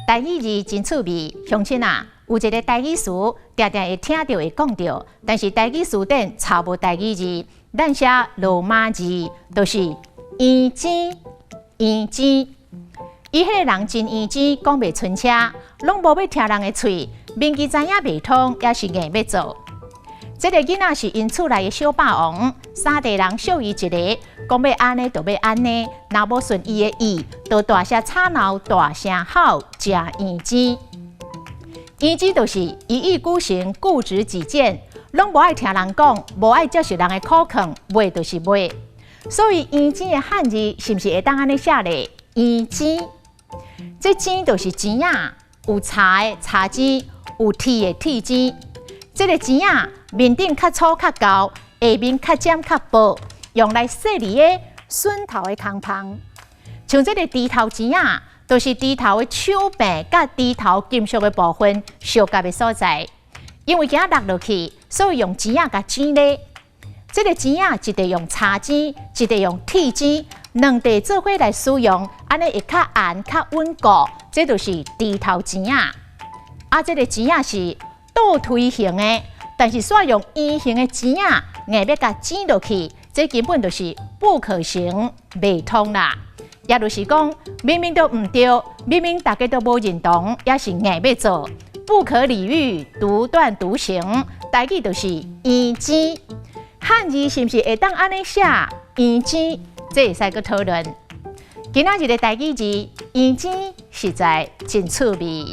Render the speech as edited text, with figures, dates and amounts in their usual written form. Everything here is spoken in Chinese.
台语字真趣味，乡亲啊，有一个台语词，常常会听到会讲到，但是台语词典抄无台语字，咱写罗马字，就是圆尖，圆尖。伊迄个人真圆尖，讲袂顺车，拢无要听人的喙，明记知影袂通，也是硬要做。这个囡仔是因厝内的小霸王，三地人小伊一个，讲要安尼就要安尼，若无顺伊的意，就大声吵闹，大声吼，食圆尖。圆尖就是一意孤行，固执己见，拢无爱听人讲，无爱接受人的苦劝，袂就是袂。所以圆尖的汉字是毋是会当安尼写咧？圆尖，这尖就是钱仔，有茶的茶尖，有铁的铁尖。这个钱仔面顶较粗较厚，下面较尖较薄，用来细腻的笋头的空芳。像这个猪头钱仔，就是猪头的手柄甲猪头金属的部分相夹的所在。因为惊落落去，所以用钱仔甲剪咧。这个钱仔一地用茶剪，一地用铁剪，两地做伙来使用，安尼会较硬、较稳固。这就是猪头钱仔。这个钱仔是倒推型的，但是煞用圆形的钱仔，硬要甲剪落去，这根本就是不可行，袂通啦。也就是讲，明明都唔对，明明大家都无认同，也是硬要做，不可理喻，独断独行。台语就是圆尖，汉字是毋是会当安尼写圆尖？这会使去讨论。今仔日的台语字圆尖实在真趣味。